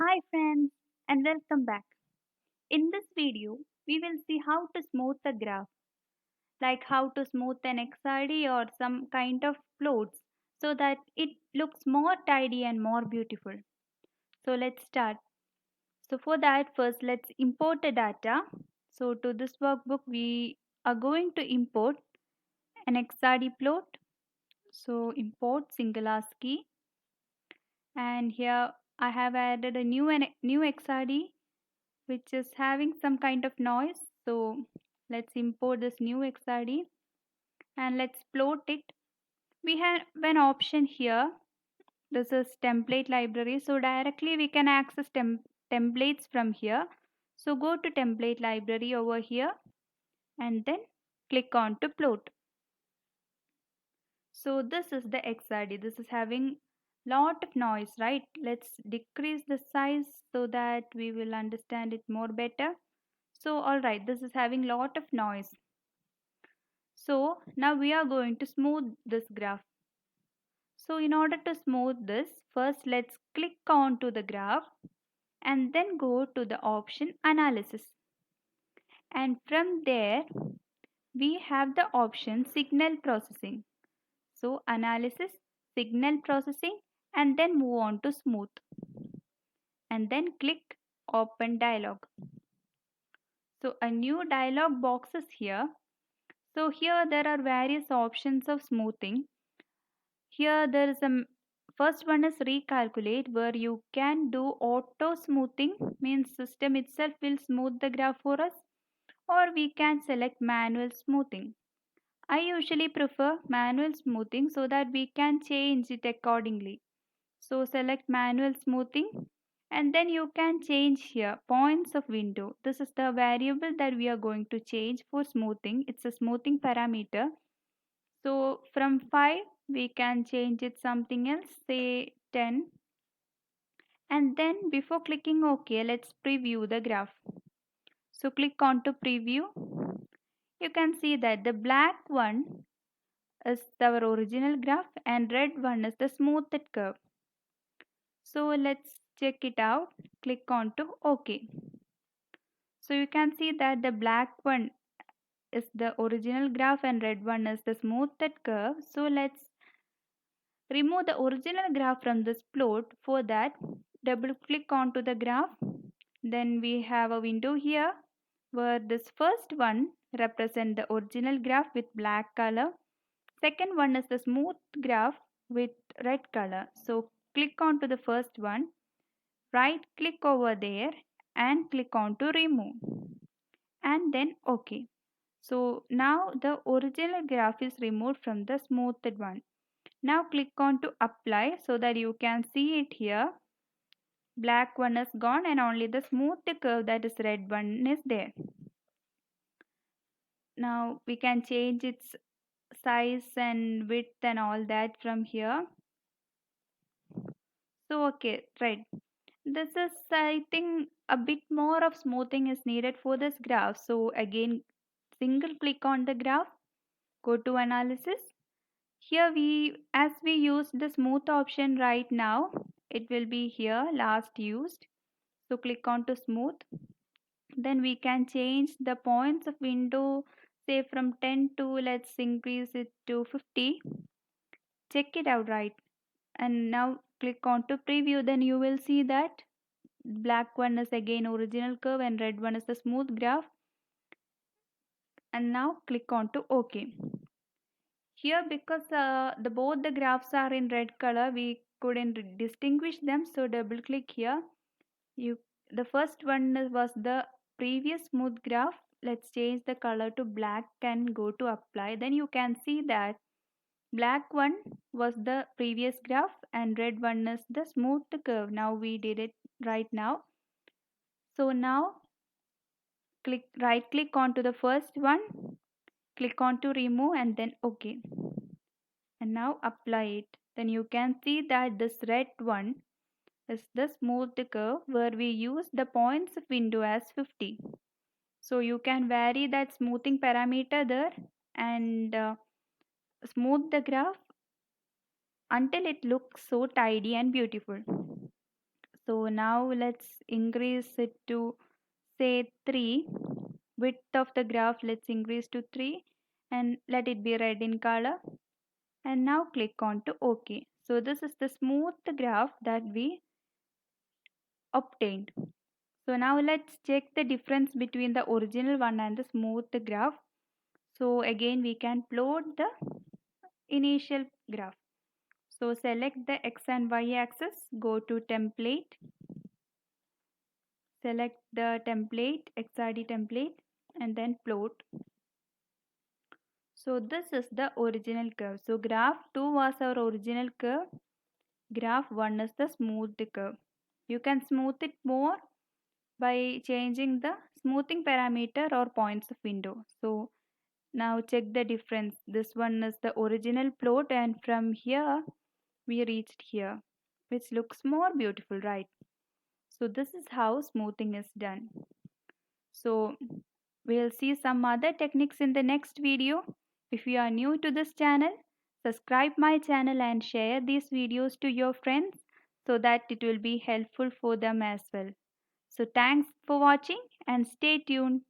Hi friends and welcome back. In this video, we will see how to smooth a graph, like how to smooth an XRD or some kind of plots so that it looks more tidy and more beautiful. So let's start. So for that, first let's import the data. So to this workbook, we are going to import an XRD plot. So import single ASCII, and here I have added a new XRD which is having some kind of noise. So let's import this new XRD and let's plot it. We have an option here. This is template library. So directly we can access templates from here. So go to template library over here and then click on to plot. So this is the XRD. This is having lot of noise, right? Let's decrease the size so that we will understand it more better. So alright, this is having lot of noise. So now we are going to smooth this graph. So in order to smooth this, first let's click on to the graph and then go to the option analysis. And from there we have the option signal processing. So analysis, signal processing, and then move on to smooth. And then click open dialog. So a new dialog box is here. So here there are various options of smoothing. Here there is a first one is recalculate, where you can do auto smoothing, means system itself will smooth the graph for us, or we can select manual smoothing. I usually prefer manual smoothing so that we can change it accordingly. So select manual smoothing and then you can change here points of window. This is the variable that we are going to change for smoothing. It's a smoothing parameter. So from 5 we can change it something else, say 10. And then before clicking OK, let's preview the graph. So click on to preview. You can see that the black one is our original graph and red one is the smoothed curve. So let's check it out. Click on to OK. So you can see that the black one is the original graph and red one is the smoothed curve. So let's remove the original graph from this plot. For that, double click onto the graph. Then we have a window here where this first one represent the original graph with black color. Second one is the smooth graph with red color. So click onto the first one, right click over there and click on to remove and then OK. So now the original graph is removed from the smoothed one. Now click on to apply so that you can see it here. Black one is gone and only the smooth curve, that is red one, is there. Now we can change its size and width and all that from here. So okay, right. This is, I think, a bit more of smoothing is needed for this graph. So again, single click on the graph, go to analysis. Here as we use the smooth option right now, it will be here last used. So click on to smooth. Then we can change the points of window, say from 10 to, let's increase it to 50. Check it out, right? And now click on to preview. Then you will see that black one is again original curve and red one is the smooth graph. And now click on to OK. Here because the both the graphs are in red color, we couldn't distinguish them, so double click here. You the first one was the previous smooth graph. Let's change the color to black and go to apply. Then you can see that black one was the previous graph and red one is the smooth curve. Now we did it right now. So now right click onto the first one, click on to remove and then OK. And now apply it. Then you can see that this red one is the smooth curve where we use the points of window as 50. So you can vary that smoothing parameter there and smooth the graph until it looks so tidy and beautiful. So now let's increase it to say 3. Width of the graph, let's increase to 3 and let it be red in color. And now click on to OK. So this is the smooth graph that we obtained. So now let's check the difference between the original one and the smooth graph. So again we can plot the initial graph. So select the x and y axis, go to template, select the template, XRD template, and then plot. So this is the original curve. So graph 2 was our original curve. Graph 1 is the smooth curve. You can smooth it more by changing the smoothing parameter or points of window. So now check the difference. This one is the original plot and from here we reached here, which looks more beautiful, right? So this is how smoothing is done. So we'll see some other techniques in the next video. If you are new to this channel, subscribe my channel and share these videos to your friends so that it will be helpful for them as well. So thanks for watching and stay tuned.